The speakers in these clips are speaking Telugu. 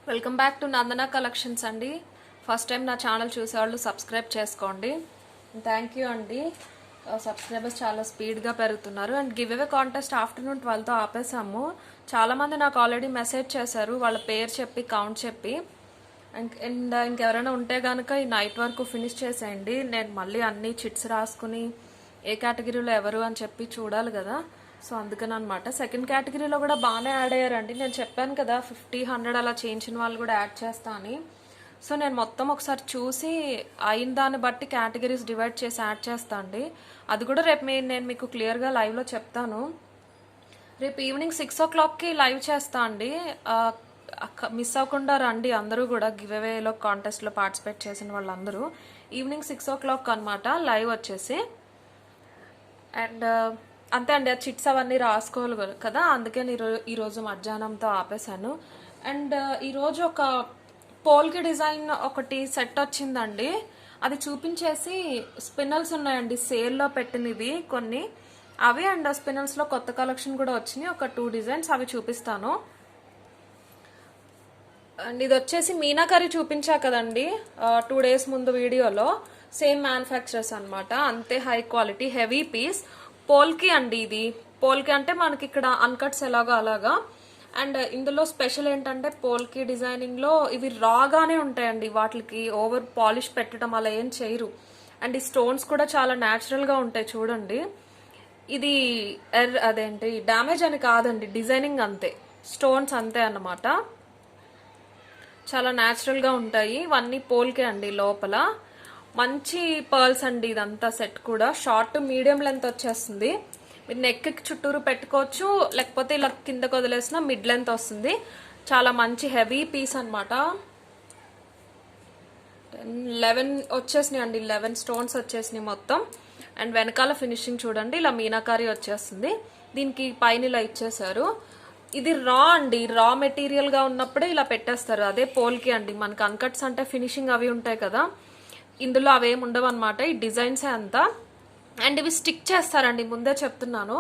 Welcome back to Nandana collections అండి. ఫస్ట్ టైం నా ఛానల్ చూసేవాళ్ళు సబ్స్క్రైబ్ చేసుకోండి. థ్యాంక్ యూ అండి. సబ్స్క్రైబర్స్ చాలా స్పీడ్గా పెరుగుతున్నారు. And give away contest afternoon 12తో ఆపేసాము. చాలామంది నాకు ఆల్రెడీ మెసేజ్ చేశారు వాళ్ళ పేరు చెప్పి కౌంట్ చెప్పి. అండ్ ఇంకెవరైనా ఉంటే కనుక ఈ నైట్ వరకు ఫినిష్ చేసేయండి. నేను మళ్ళీ అన్ని చిట్స్ రాసుకుని ఏ కేటగిరీలో ఎవరు అని చెప్పి చూడాలి కదా. సో అందుకని అనమాట. సెకండ్ కేటగిరీలో కూడా బాగానే యాడ్ అయ్యారండి. నేను చెప్పాను కదా 50-100 అలా చేయించిన వాళ్ళు కూడా యాడ్ చేస్తా అని. సో నేను మొత్తం ఒకసారి చూసి అయిన దాన్ని బట్టి కేటగిరీస్ డివైడ్ చేసి యాడ్ చేస్తా అండి. అది కూడా రేపు నేను మీకు క్లియర్గా లైవ్లో చెప్తాను. రేపు ఈవినింగ్ 6 o'clockకి లైవ్ చేస్తా అండి. మిస్ అవ్వకుండా రండి అందరూ కూడా. గివ్ అవేలో కాంటెస్ట్లో పార్టిసిపేట్ చేసిన వాళ్ళందరూ ఈవినింగ్ 6 o'clock అనమాట లైవ్ వచ్చేసి. అండ్ అంతే అండి. ఆ చిట్స్ అవన్నీ రాసుకోవాలి కదా, అందుకే ఈరోజు మధ్యాహ్నంతో ఆపేశాను. అండ్ ఈరోజు ఒక పోల్కి డిజైన్ ఒకటి సెట్ వచ్చిందండి. అది చూపించేసి స్పిన్నల్స్ ఉన్నాయండి సేల్లో పెట్టినవి కొన్ని అవి. అండ్ స్పిన్నల్స్లో కొత్త కలెక్షన్ కూడా వచ్చినాయి, ఒక 2 డిజైన్స్ అవి చూపిస్తాను. అండ్ ఇది వచ్చేసి మీనాకరి చూపించా కదండి 2 days ముందు వీడియోలో. సేమ్ మ్యానుఫ్యాక్చరర్స్ అనమాట, అంతే హై క్వాలిటీ హెవీ పీస్. పోల్కి అండి ఇది. పోల్కి అంటే మనకి ఇక్కడ అన్కట్స్ ఎలాగో అలాగా. అండ్ ఇందులో స్పెషల్ ఏంటంటే పోల్కి డిజైనింగ్లో ఇవి రాగానే ఉంటాయండి. వాటికి ఓవర్ పాలిష్ పెట్టడం అలా ఏం చేయరు. అండ్ ఈ స్టోన్స్ కూడా చాలా న్యాచురల్గా ఉంటాయి చూడండి. ఇది అదేంటి డ్యామేజ్ అని కాదండి, డిజైనింగ్ అంతే, స్టోన్స్ అంతే అన్నమాట. చాలా న్యాచురల్గా ఉంటాయి. ఇవన్నీ పోల్కే అండి. లోపల మంచి పర్ల్స్ అండి. ఇదంతా సెట్ కూడా షార్ట్ మీడియం లెంత్ వచ్చేస్తుంది. మీరు నెక్ చుట్టూరు పెట్టుకోవచ్చు, లేకపోతే ఇలా కిందకు వదిలేసిన మిడ్ లెంత్ వస్తుంది. చాలా మంచి హెవీ పీస్ అనమాట. 11 వచ్చేసినాయి అండి. 11 స్టోన్స్ వచ్చేసినాయి మొత్తం. అండ్ వెనకాల ఫినిషింగ్ చూడండి, ఇలా మీనాకారి వచ్చేస్తుంది. దీనికి పైన ఇలా ఇచ్చేసారు. ఇది రా అండి, రా మెటీరియల్ గా ఉన్నప్పుడే ఇలా పెట్టేస్తారు. అదే పోల్కి అండి. మనకి అన్కట్స్ అంటే ఫినిషింగ్ అవి ఉంటాయి కదా, ఇందులో అవేమి ఉండవు అనమాట. ఈ డిజైన్సే అంతా. అండ్ ఇవి స్టిక్ చేస్తారండి, ముందే చెప్తున్నాను.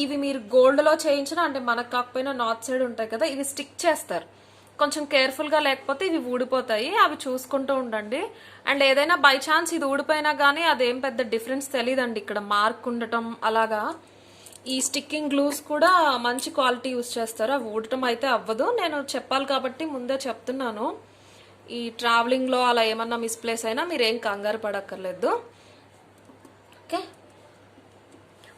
ఇవి మీరు గోల్డ్లో చేయించిన అంటే మనకు కాకపోయినా నార్త్ సైడ్ ఉంటాయి కదా, ఇవి స్టిక్ చేస్తారు. కొంచెం కేర్ఫుల్గా లేకపోతే ఇవి ఊడిపోతాయి. అవి చూసుకుంటూ ఉండండి. అండ్ ఏదైనా బై ఛాన్స్ ఇది ఊడిపోయినా కానీ అదేం పెద్ద డిఫరెన్స్ తెలియదండి. ఇక్కడ మార్క్ ఉండటం అలాగా. ఈ స్టిక్కింగ్ గ్లూస్ కూడా మంచి క్వాలిటీ యూస్ చేస్తారు. అవి ఊడటం అయితే అవ్వదు. నేను చెప్పాలి కాబట్టి ముందే చెప్తున్నాను. ఈ ట్రావెలింగ్లో అలా ఏమన్నా మిస్ప్లేస్ అయినా మీరేం కంగారు పడక్కర్లేదు. ఓకే,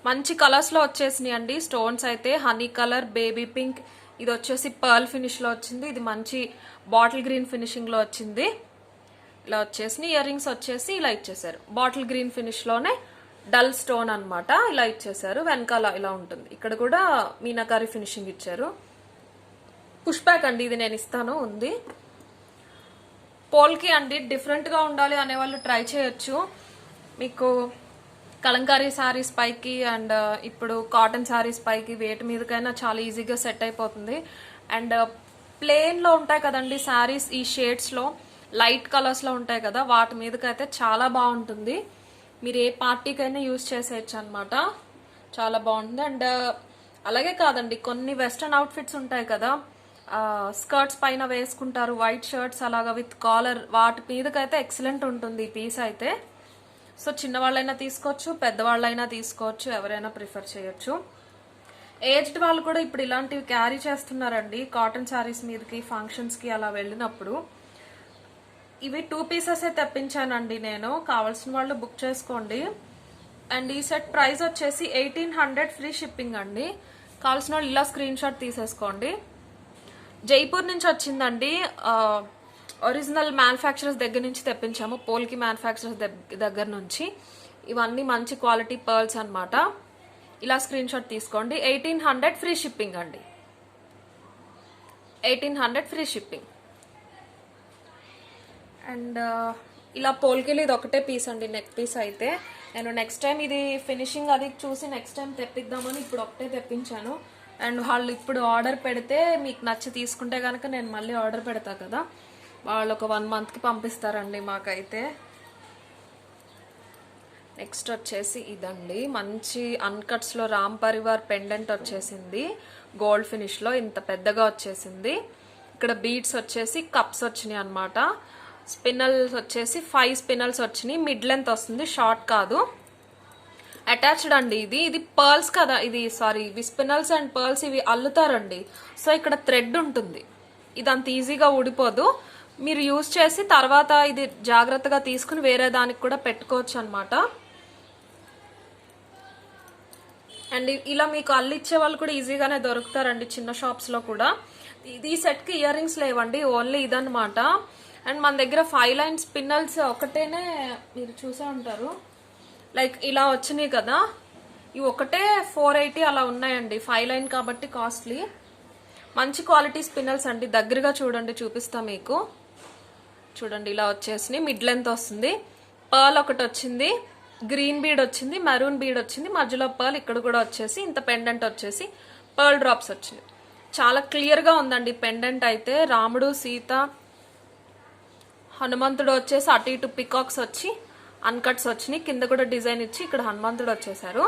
మంచి కలర్స్లో వచ్చేసినాయి అండి. స్టోన్స్ అయితే హనీ కలర్, బేబీ పింక్, ఇది వచ్చేసి పర్ల్ ఫినిష్లో వచ్చింది. ఇది మంచి బాటిల్ గ్రీన్ ఫినిషింగ్లో వచ్చింది. ఇలా వచ్చేసినాయి. ఇయర్ రింగ్స్ వచ్చేసి ఇలా ఇచ్చేసారు. బాటిల్ గ్రీన్ ఫినిష్లోనే డల్ స్టోన్ అనమాట, ఇలా ఇచ్చేసారు. వెనకాల ఇలా ఉంటుంది. ఇక్కడ కూడా మీనాకారి ఫినిషింగ్ ఇచ్చారు. పుష్ బ్యాక్ అండి, ఇది నేను ఇస్తాను ఉంది. పోల్కి అండి డిఫరెంట్గా ఉండాలి అనేవాళ్ళు ట్రై చేయొచ్చు. మీకు కలంకారీ శారీస్ పైకి అండ్ ఇప్పుడు కాటన్ శారీస్ పైకి వేటి మీదకైనా చాలా ఈజీగా సెట్ అయిపోతుంది. అండ్ ప్లెయిన్లో ఉంటాయి కదండి శారీస్, ఈ షేడ్స్లో లైట్ కలర్స్లో ఉంటాయి కదా, వాటి మీదకైతే చాలా బాగుంటుంది. మీరు ఏ పార్టీకైనా యూజ్ చేసేయచ్చు అనమాట. చాలా బాగుంటుంది. అండ్ అలాగే కాదండి, కొన్ని వెస్ట్రన్ అవుట్ఫిట్స్ ఉంటాయి కదా, స్కర్ట్స్ పైన వేసుకుంటారు, వైట్ షర్ట్స్ అలాగా విత్ కాలర్, వాటి మీదకైతే ఎక్సలెంట్ ఉంటుంది ఈ పీస్ అయితే. సో చిన్నవాళ్ళైనా తీసుకోవచ్చు, పెద్దవాళ్ళైనా తీసుకోవచ్చు, ఎవరైనా ప్రిఫర్ చేయొచ్చు. ఏజ్డ్ వాళ్ళు కూడా ఇప్పుడు ఇలాంటివి క్యారీ చేస్తున్నారండి కాటన్ శారీస్ మీదకి, ఫంక్షన్స్కి అలా వెళ్ళినప్పుడు. ఇవి 2 pieces తెప్పించానండి నేను. కావాల్సిన వాళ్ళు బుక్ చేసుకోండి. అండ్ ఈ సెట్ ప్రైస్ వచ్చేసి 1800 ఫ్రీ షిప్పింగ్ అండి. కావాల్సిన వాళ్ళు ఇలా స్క్రీన్ షాట్ తీసేసుకోండి. జైపూర్ నుంచి వచ్చిందండి. ఒరిజినల్ మ్యానుఫ్యాక్చరర్స్ దగ్గర నుంచి తెప్పించాము, పోల్కి మ్యానుఫ్యాక్చరర్స్ దగ్గర నుంచి. ఇవన్నీ మంచి క్వాలిటీ పర్ల్స్ అనమాట. ఇలా స్క్రీన్ షాట్ తీసుకోండి. 1800 ఫ్రీ షిప్పింగ్ అండి. 1800 ఫ్రీ షిప్పింగ్. అండ్ ఇలా పోల్కిలో ఇది ఒకటే పీస్ అండి, నెక్ పీస్ అయితే. నేను నెక్స్ట్ టైం ఇది ఫినిషింగ్ అది చూసి నెక్స్ట్ టైం తెప్పిద్దామని ఇప్పుడు ఒకటే తెప్పించాను. అండ్ వాళ్ళు ఇప్పుడు ఆర్డర్ పెడితే మీకు నచ్చి తీసుకుంటే కనుక నేను మళ్ళీ ఆర్డర్ పెడతా కదా, వాళ్ళు ఒక 1 monthకి పంపిస్తారండి మాకైతే. నెక్స్ట్ వచ్చేసి ఇదండి, మంచి అన్కట్స్లో రామ్ పరివార్ పెండెంట్ వచ్చేసింది. గోల్డ్ ఫినిష్లో ఇంత పెద్దగా వచ్చేసింది. ఇక్కడ బీడ్స్ వచ్చేసి కప్స్ వచ్చినాయి అనమాట. స్పిన్నల్స్ వచ్చేసి 5 స్పిన్నల్స్ వచ్చినాయి. మిడ్ లెంత్ వస్తుంది, షార్ట్ కాదు. అటాచ్డ్ అండి ఇది పర్ల్స్ కదా, ఇది సారీ ఇవి స్పిన్నల్స్ అండ్ పర్ల్స్ ఇవి అల్లుతారండి. సో ఇక్కడ థ్రెడ్ ఉంటుంది, ఇది అంత ఈజీగా ఊడిపోదు. మీరు యూజ్ చేసి తర్వాత ఇది జాగ్రత్తగా తీసుకుని వేరే దానికి కూడా పెట్టుకోవచ్చు అనమాట. అండ్ ఇలా మీకు అల్లిచ్చే వాళ్ళు కూడా ఈజీగానే దొరుకుతారండి చిన్న షాప్స్లో కూడా. ఈ సెట్కి ఇయర్ రింగ్స్ లేవండి, ఓన్లీ ఇదనమాట. అండ్ మన దగ్గర 5 లైన్ స్పిన్నల్స్ ఒకటేనే మీరు చూసే ఉంటారు, లైక్ ఇలా వచ్చినాయి కదా, ఇవి ఒకటే 480 అలా ఉన్నాయండి. 5 లైన్ కాబట్టి కాస్ట్లీ. మంచి క్వాలిటీ స్పిన్నల్స్ అండి, దగ్గరగా చూడండి, చూపిస్తా మీకు. చూడండి ఇలా వచ్చేసినాయి, మిడ్ లెంత్ వస్తుంది. పర్ల్ ఒకటి వచ్చింది, గ్రీన్ బీడ్ వచ్చింది, మెరూన్ బీడ్ వచ్చింది, మధ్యలో పర్ల్ ఇక్కడ కూడా వచ్చేసి ఇంత పెండెంట్ వచ్చేసి పర్ల్ డ్రాప్స్ వచ్చింది. చాలా క్లియర్గా ఉందండి పెండెంట్ అయితే. రాముడు, సీత, హనుమంతుడు వచ్చేసి అటు ఇటు పికాక్స్ వచ్చి అన్కట్స్ వచ్చినాయి. కింద కూడా డిజైన్ ఇచ్చి ఇక్కడ హనుమంతుడు వచ్చేసారు.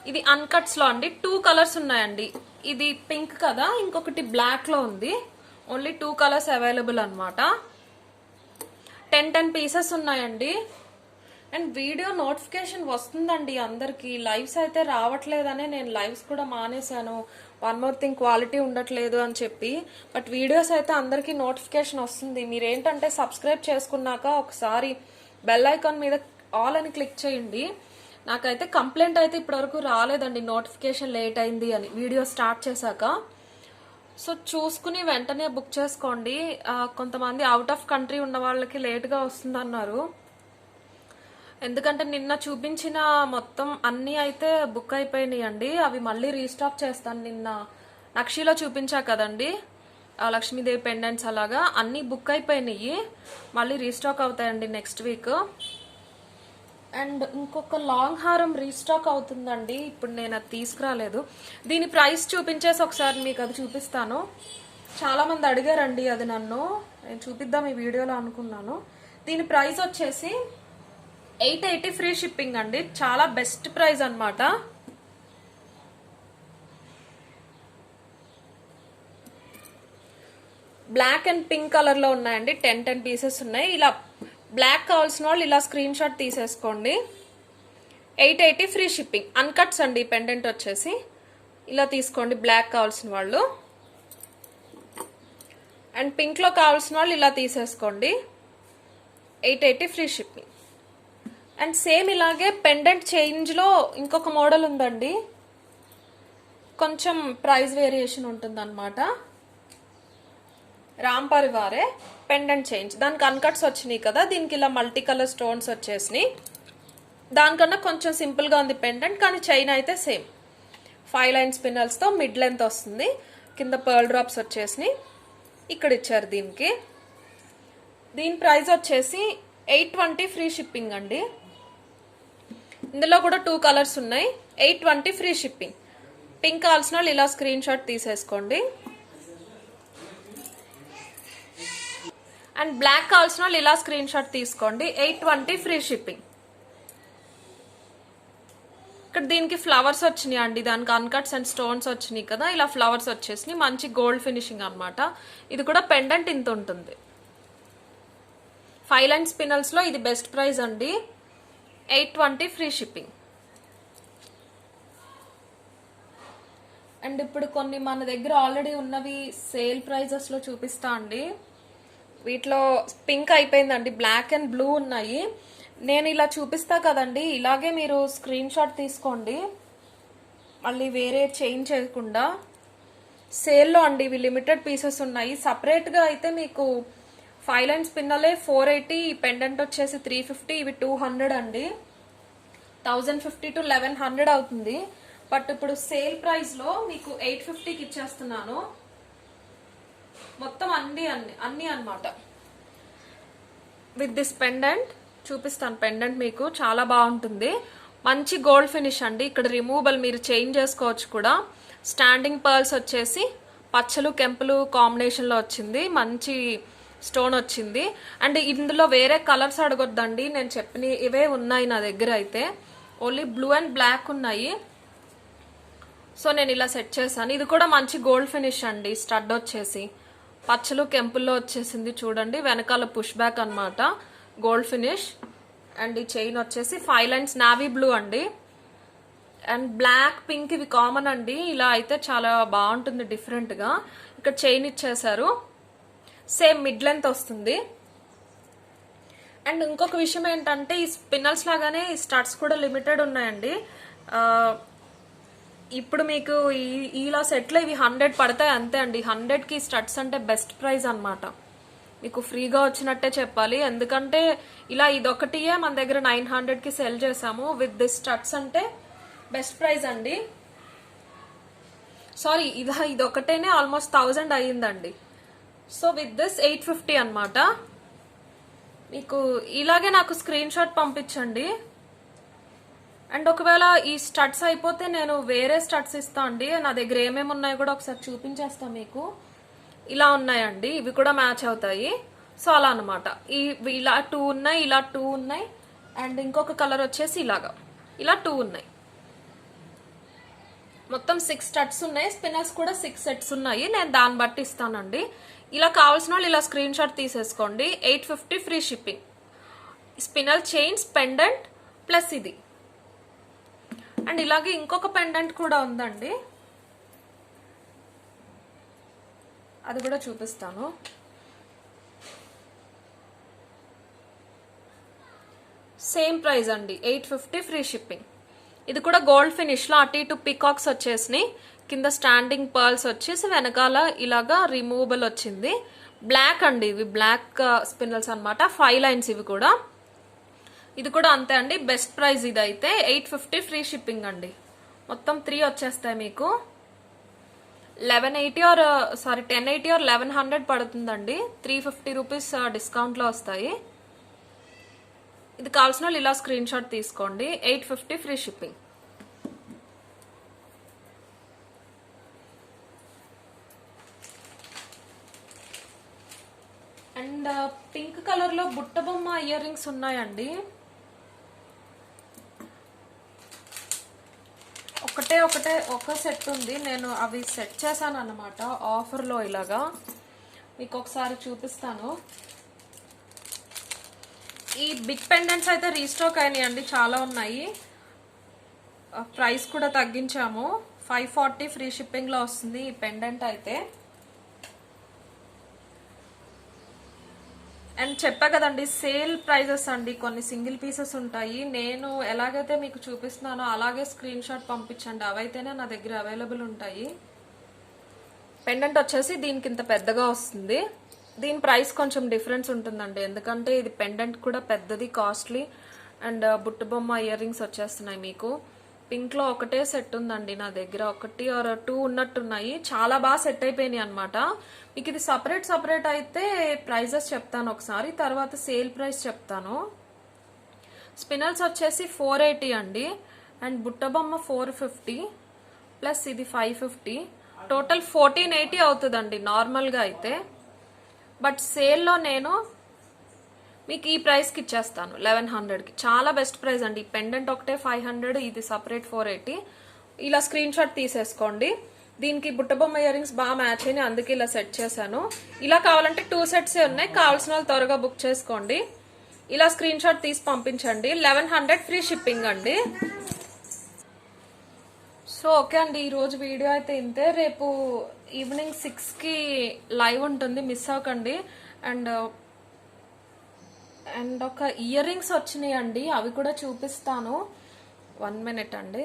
ఇది అన్కట్స్ లో అండి 2 కలర్స్ ఉన్నాయండి. ఇది పింక్ కదా, ఇంకొకటి బ్లాక్ లో ఉంది. ఓన్లీ 2 కలర్స్ అవైలబుల్ అనమాట. 10 పీసెస్ ఉన్నాయండి. అండ్ వీడియో నోటిఫికేషన్ వస్తుందండి అందరికి. లైవ్స్ అయితే రావట్లేదనే నేను లైవ్స్ కూడా మానేశాను. వన్ మోర్ థింగ్, క్వాలిటీ ఉండట్లేదు అని చెప్పి. బట్ వీడియోస్ అయితే అందరికి నోటిఫికేషన్ వస్తుంది. మీరు ఏంటంటే సబ్స్క్రైబ్ చేసుకున్నాక ఒకసారి బెల్ ఐకాన్ మీద ఆల్ అని క్లిక్ చేయండి. నాకైతే కంప్లైంట్ అయితే ఇప్పటివరకు రాలేదండి, నోటిఫికేషన్ లేట్ అయింది అని వీడియో స్టార్ట్ చేశాక. సో చూసుకుని వెంటనే బుక్ చేసుకోండి. కొంతమంది అవుట్ ఆఫ్ కంట్రీ ఉన్న వాళ్ళకి లేట్గా వస్తుందన్నారు. ఎందుకంటే నిన్న చూపించిన మొత్తం అన్నీ అయితే బుక్ అయిపోయినాయి అండి. అవి మళ్ళీ రీస్టాక్ చేస్తాను. నిన్న నక్షిలో చూపించా కదండి, లక్ష్మీదేవి పెండెంట్స్ అలాగా అన్నీ బుక్ అయిపోయినాయి. మళ్ళీ రీస్టాక్ అవుతాయండి నెక్స్ట్ వీక్. అండ్ ఇంకొక లాంగ్ హారం రీస్టాక్ అవుతుందండి, ఇప్పుడు నేను అది తీసుకురాలేదు. దీని ప్రైస్ చూపించేసి ఒకసారి మీకు అది చూపిస్తాను. చాలా మంది అడిగారండి అది నన్ను, నేను చూపిద్దాం ఈ వీడియోలో అనుకున్నాను. దీని ప్రైస్ వచ్చేసి 880 ఫ్రీ షిప్పింగ్ అండి. చాలా బెస్ట్ ప్రైస్ అన్నమాట. బ్లాక్ అండ్ పింక్ కలర్ లో ఉన్నాయండి. 10 పీసెస్ ఉన్నాయి. ఇలా బ్లాక్ కావాల్సిన వాళ్ళు ఇలా స్క్రీన్ షాట్ తీసేసుకోండి. 880 ఫ్రీ షిప్పింగ్. అన్కట్స్ అండి పెండెంట్ వచ్చేసి. ఇలా తీసుకోండి బ్లాక్ కావాల్సిన వాళ్ళు. అండ్ పింక్ లో కావాల్సిన వాళ్ళు ఇలా తీసేసుకోండి. 880 ఫ్రీ షిప్పింగ్. అండ్ సేమ్ ఇలాగే పెండెంట్ చేంజ్ లో ఇంకొక మోడల్ ఉందండి, కొంచెం ప్రైస్ వేరియేషన్ ఉంటుంది అనమాట. రామ్ పరివారే పెండెంట్ చేంజ్. దానికి అన్కట్స్ వచ్చినాయి కదా, దీనికి ఇలా మల్టీ కలర్ స్టోన్స్ వచ్చేసినాయి. దానికన్నా కొంచెం సింపుల్ గా ఉంది పెండెంట్, కానీ చైన్ అయితే సేమ్ 5 లైన్ స్పిన్నల్స్ తో మిడ్ లెంత్ వస్తుంది. కింద పర్ల్ డ్రాప్స్ వచ్చేసినాయి, ఇక్కడ ఇచ్చారు దీనికి. దీని ప్రైస్ వచ్చేసి 820 ఫ్రీ షిప్పింగ్ అండి. ఇందులో కూడా 2 కలర్స్ ఉన్నాయి. 820 ఫ్రీ షిప్పింగ్. పింక్ కావాల్సిన వాళ్ళు ఇలా స్క్రీన్ షాట్ తీసేసుకోండి. అండ్ బ్లాక్ కావాల్సిన వాళ్ళు ఇలా స్క్రీన్ షాట్ తీసుకోండి. 820 ఫ్రీ షిప్పింగ్. ఇక్కడ దీనికి ఫ్లవర్స్ వచ్చినాయి అండి, దానికి అన్కట్స్ అండ్ స్టోన్స్ వచ్చినాయి కదా, ఇలా ఫ్లవర్స్ వచ్చేసినాయి. మంచి గోల్డ్ ఫినిషింగ్ అనమాట. ఇది కూడా పెండెంట్ ఇంత ఉంటుంది. 5 లైన్ స్పిన్నల్స్ లో ఇది బెస్ట్ ప్రైస్ అండి. 820 ఫ్రీ షిప్పింగ్. అండ్ ఇప్పుడు కొన్ని మన దగ్గర ఆల్రెడీ ఉన్నవి సేల్ ప్రైజెస్ లో చూపిస్తా అండి. వీటిలో పింక్ అయిపోయిందండి, బ్లాక్ అండ్ బ్లూ ఉన్నాయి. నేను ఇలా చూపిస్తా కదండి, ఇలాగే మీరు స్క్రీన్ షాట్ తీసుకోండి, మళ్ళీ వేరే చేంజ్ చేయకుండా. సేల్లో అండి ఇవి లిమిటెడ్ పీసెస్ ఉన్నాయి. సపరేట్గా అయితే మీకు 5 లైన్ స్పిన్నలే 480, పెండెంట్ వచ్చేసి 350, ఇవి 200 అండి. 1050 to 1100 అవుతుంది. బట్ ఇప్పుడు సేల్ ప్రైస్ లో మీకు 850కి ఇచ్చేస్తున్నాను. మొత్తం అన్ని అన్నమాట. విత్ దిస్ పెండెంట్ చూపిస్తాను. పెండెంట్ మీకు చాలా బాగుంటుంది, మంచి గోల్డ్ ఫినిష్ అండి. ఇక్కడ రిమూవబుల్, మీరు చేంజ్ చేసుకోవచ్చు కూడా. స్టాండింగ్ పర్ల్స్ వచ్చేసి పచ్చలు కెంపులు కాంబినేషన్ లో వచ్చింది, మంచి స్టోన్ వచ్చింది. అండ్ ఇందులో వేరే కలర్స్ అడగొద్దండి, నేను చెప్పిన ఇవే ఉన్నాయి నా దగ్గర అయితే. ఓన్లీ బ్లూ అండ్ బ్లాక్ ఉన్నాయి. సో నేను ఇలా సెట్ చేశాను. ఇది కూడా మంచి గోల్డ్ ఫినిష్ అండి. స్టడ్ వచ్చేసి పచ్చలు కెంపుల్లో వచ్చేసింది చూడండి. వెనకాల పుష్ బ్యాక్ అన్నమాట, గోల్డ్ ఫినిష్. అండ్ ఈ చైన్ వచ్చేసి 5 లైన్స్ నావీ బ్లూ అండి. అండ్ బ్లాక్ పింక్ ఇవి కామన్ అండి. ఇలా అయితే చాలా బాగుంటుంది డిఫరెంట్ గా. ఇక్కడ చైన్ ఇచ్చేసారు, సేమ్ మిడ్ లెంత్ వస్తుంది. అండ్ ఇంకొక విషయం ఏంటంటే ఈ స్పిన్నల్స్ లాగానే ఈ స్టడ్స్ కూడా లిమిటెడ్ ఉన్నాయండి. ఇప్పుడు మీకు ఇలా సెట్లో ఇవి 100 పడతాయి అంతే అండి. 100కి స్టడ్స్ అంటే బెస్ట్ ప్రైస్ అన్నమాట. మీకు ఫ్రీగా వచ్చినట్టే చెప్పాలి, ఎందుకంటే ఇలా ఇదొకటియే మన దగ్గర 900కి సెల్ చేసాము. విత్ దిస్ స్టడ్స్ అంటే బెస్ట్ ప్రైస్ అండి. సారీ, ఇదొకటేనే ఆల్మోస్ట్ 1000 అయ్యిందండి. సో విత్ దిస్ 850 అన్నమాట. మీకు ఇలాగే నాకు స్క్రీన్ షాట్ పంపించండి. అండ్ ఒకవేళ ఈ స్టడ్స్ అయిపోతే నేను వేరే స్టడ్స్ ఇస్తా అండి. నా దగ్గర ఏమేమి ఉన్నాయో కూడా ఒకసారి చూపించేస్తా మీకు. ఇలా ఉన్నాయండి, ఇవి కూడా మ్యాచ్ అవుతాయి. సో అలా అనమాట. ఇలా 2 ఉన్నాయి, ఇలా 2 ఉన్నాయి. అండ్ ఇంకొక కలర్ వచ్చేసి ఇలా 2 ఉన్నాయి. మొత్తం 6 స్టడ్స్ ఉన్నాయి. స్పిన్నర్స్ కూడా 6 సెట్స్ ఉన్నాయి. నేను దాన్ని బట్టి ఇస్తానండి. ఇలా కావాల్సిన వాళ్ళు ఇలా స్క్రీన్ షాట్ తీసేసుకోండి. 850 free shipping. Spinner chains, pendant plus ఇది. అండ్ ఇలాగే ఇంకొక పెండెంట్ కూడా ఉందండి, అది కూడా చూపిస్తాను. సేమ్ ప్రైస్ అండి, 850 ఫ్రీ షిప్పింగ్. ఇది కూడా గోల్డ్ ఫినిష్ లో అటు ఇటు పికాక్స్ వచ్చేసినాయి. కింద స్టాండింగ్ పర్ల్స్ వచ్చేసి వెనకాల ఇలాగా రిమూవబుల్ వచ్చింది. బ్లాక్ అండి, ఇవి బ్లాక్ స్పిన్నల్స్ అన్నమాట. 5 లైన్స్ ఇవి కూడా. ఇది కూడా అంతే అండి, బెస్ట్ ప్రైస్. ఇది అయితే 850 ఫ్రీ షిప్పింగ్ అండి. మొత్తం 3 వచ్చేస్తాయి మీకు. 1080 or 1100 పడుతుందండి. 350 రూపీస్ డిస్కౌంట్ లో వస్తాయి. ఇది కావాల్సిన వాళ్ళు ఇలా స్క్రీన్ షాట్ తీసుకోండి. 850 free shipping. And pink colour లో బుట్ట బొమ్మ ఇయర్ రింగ్స్ ఉన్నాయండి. ఒక సెట్ ఉంది. నేను అవి సెట్ చేశాను అన్నమాట ఆఫర్లో. ఇలాగా మీకు ఒకసారి చూపిస్తాను. ఈ బిగ్ పెండెంట్స్ అయితే రీస్టాక్ అయినాయండి, చాలా ఉన్నాయి. ప్రైస్ కూడా తగ్గించాము. 540 ఫ్రీ షిప్పింగ్ లో వస్తుంది ఈ పెండెంట్ అయితే. అండ్ చెప్పా కదండి, సేల్ ప్రైజెస్ అండి. కొన్ని సింగిల్ పీసెస్ ఉంటాయి. నేను ఎలాగైతే మీకు చూపిస్తున్నానో అలాగే స్క్రీన్ షాట్ పంపించండి, అవైతేనే నా దగ్గర అవైలబుల్ ఉంటాయి. పెండెంట్ వచ్చేసి దీనికి ఇంత పెద్దగా వస్తుంది. దీని ప్రైస్ కొంచెం డిఫరెన్స్ ఉంటుందండి, ఎందుకంటే ఇది పెండెంట్ కూడా పెద్దది, కాస్ట్లీ. అండ్ బుట్ట బొమ్మ ఇయర్ రింగ్స్ వచ్చేస్తున్నాయి మీకు. పింక్ లో ఒకటే సెట్ ఉందండి నా దగ్గర, 1 or 2 ఉన్నట్టున్నాయి. చాలా బాగా సెట్ అయిపోయినాయి అనమాట. మీకు ఇది సపరేట్ అయితే ప్రైజెస్ చెప్తాను ఒకసారి, తర్వాత సేల్ ప్రైస్ చెప్తాను. స్పినల్స్ వచ్చేసి 480 అండి. అండ్ బుట్ట బొమ్మ 450 ప్లస్ ఇది 550. టోటల్ 1480 అవుతుందండి నార్మల్ గా అయితే. బట్ సేల్లో నేను మీకు ఈ ప్రైస్కి ఇచ్చేస్తాను 1100కి. చాలా బెస్ట్ ప్రైస్ అండి. పెండెంట్ ఒకటే 500, ఇది సపరేట్ 480. ఇలా స్క్రీన్ షాట్ తీసేసుకోండి. దీనికి బుట్టబొమ్మ ఇయర్ రింగ్స్ బాగా మ్యాచ్ అయినాయి, అందుకే ఇలా సెట్ చేశాను. ఇలా కావాలంటే 2 సెట్సే ఉన్నాయి. కావాల్సిన వాళ్ళు త్వరగా బుక్ చేసుకోండి. ఇలా స్క్రీన్ షాట్ తీసి పంపించండి. 1100 ఫ్రీ షిప్పింగ్ అండి. సో ఓకే అండి, ఈరోజు వీడియో అయితే ఇంతే. రేపు ఈవినింగ్ 6కి లైవ్ ఉంటుంది, మిస్ అవ్వకండి. అండ్ ఒక ఇయర్ రింగ్స్ వచ్చినాయి అండి, అవి కూడా చూపిస్తాను. 1 minute అండి.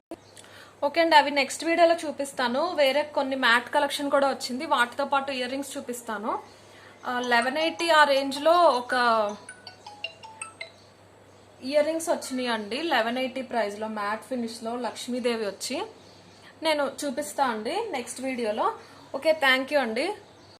ఓకే అండి, అవి నెక్స్ట్ వీడియోలో చూపిస్తాను. వేరే కొన్ని మ్యాట్ కలెక్షన్ కూడా వచ్చింది, వాటితో పాటు ఇయర్ రింగ్స్ చూపిస్తాను. 1180 ఆ రేంజ్ లో ఒక ఇయర్ రింగ్స్ వచ్చినాయి అండి. 1180 ప్రైస్ లో మ్యాట్ ఫినిష్ లో లక్ష్మీదేవి వచ్చి నేను చూపిస్తా అండి నెక్స్ట్ వీడియోలో. ఓకే, థ్యాంక్ యూ అండి.